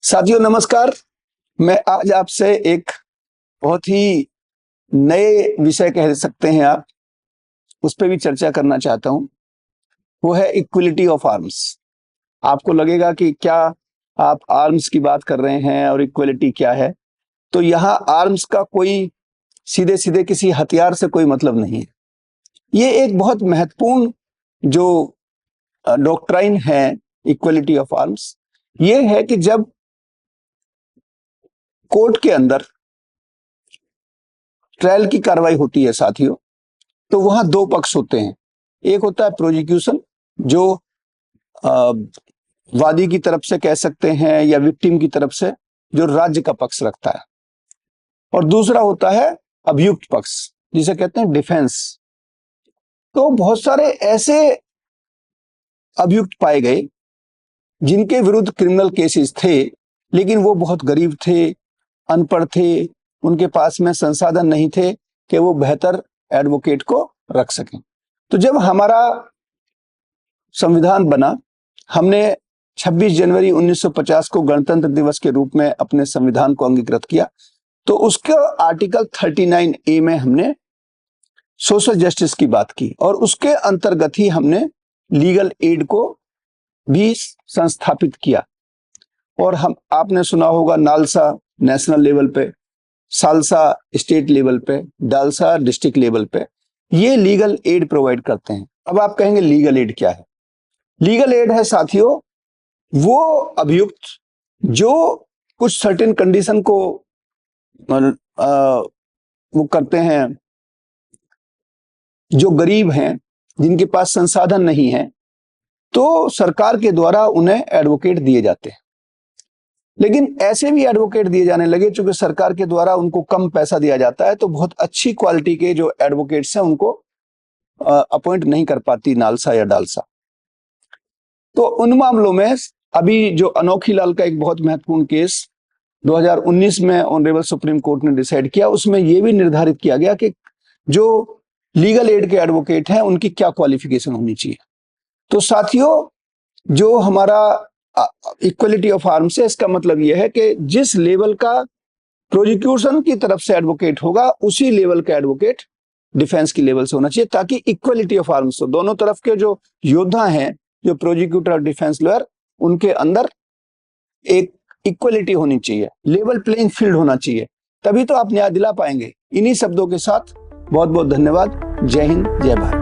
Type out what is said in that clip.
साथियों नमस्कार। मैं आज आपसे एक बहुत ही नए विषय कह सकते हैं आप, उस पर भी चर्चा करना चाहता हूं। वो है इक्वलिटी ऑफ आर्म्स। आपको लगेगा कि क्या आप आर्म्स की बात कर रहे हैं और इक्वलिटी क्या है। तो यहाँ आर्म्स का कोई सीधे सीधे किसी हथियार से कोई मतलब नहीं है। ये एक बहुत महत्वपूर्ण जो डॉक्ट्राइन है इक्वलिटी ऑफ आर्म्स, ये है कि जब कोर्ट के अंदर ट्रायल की कार्रवाई होती है साथियों, तो वहां दो पक्ष होते हैं। एक होता है प्रोसिक्यूशन, जो वादी की तरफ से कह सकते हैं या विक्टिम की तरफ से, जो राज्य का पक्ष रखता है। और दूसरा होता है अभियुक्त पक्ष, जिसे कहते हैं डिफेंस। तो बहुत सारे ऐसे अभियुक्त पाए गए जिनके विरुद्ध क्रिमिनल केसेस थे, लेकिन वो बहुत गरीब थे, अनपढ़ थे, उनके पास में संसाधन नहीं थे कि वो बेहतर एडवोकेट को रख सकें। तो जब हमारा संविधान बना, हमने 26 जनवरी 1950 को गणतंत्र दिवस के रूप में अपने संविधान को अंगीकृत किया। तो उसके आर्टिकल 39A में हमने सोशल जस्टिस की बात की और उसके अंतर्गत ही हमने लीगल एड को भी संस्थापित किया। और आपने सुना होगा नालसा नेशनल लेवल पे, सालसा स्टेट लेवल पे, डालसा डिस्ट्रिक्ट लेवल पे ये लीगल एड प्रोवाइड करते हैं। अब आप कहेंगे लीगल एड क्या है? लीगल एड है साथियों वो अभियुक्त जो कुछ सर्टेन कंडीशन को वो करते हैं, जो गरीब हैं, जिनके पास संसाधन नहीं है, तो सरकार के द्वारा उन्हें एडवोकेट दिए जाते हैं। लेकिन ऐसे भी एडवोकेट दिए जाने लगे, चूंकि सरकार के द्वारा उनको कम पैसा दिया जाता है, तो बहुत अच्छी क्वालिटी के जो एडवोकेट्स हैं उनको अपॉइंट नहीं कर पाती नालसा या डालसा। तो उन मामलों में अभी जो अनोखी लाल का एक बहुत महत्वपूर्ण केस 2019 में ऑनरेबल सुप्रीम कोर्ट ने डिसाइड किया, उसमें यह भी निर्धारित किया गया कि जो लीगल एड के एडवोकेट हैं उनकी क्या क्वालिफिकेशन होनी चाहिए। तो साथियों, जो हमारा इक्वलिटी ऑफ आर्म्स है, इसका मतलब यह है कि जिस लेवल का प्रोसिक्यूशन की तरफ से एडवोकेट होगा, उसी लेवल का एडवोकेट डिफेंस की लेवल से होना चाहिए, ताकि इक्वलिटी ऑफ आर्म्स हो। दोनों तरफ के जो योद्धा हैं, जो प्रोसिक्यूटर और डिफेंस लॉयर, उनके अंदर एक इक्वलिटी होनी चाहिए, लेवल प्लेइंग फील्ड होना चाहिए, तभी तो आप न्याय दिला पाएंगे। इन्हीं शब्दों के साथ बहुत बहुत धन्यवाद। जय हिंद, जय भारत।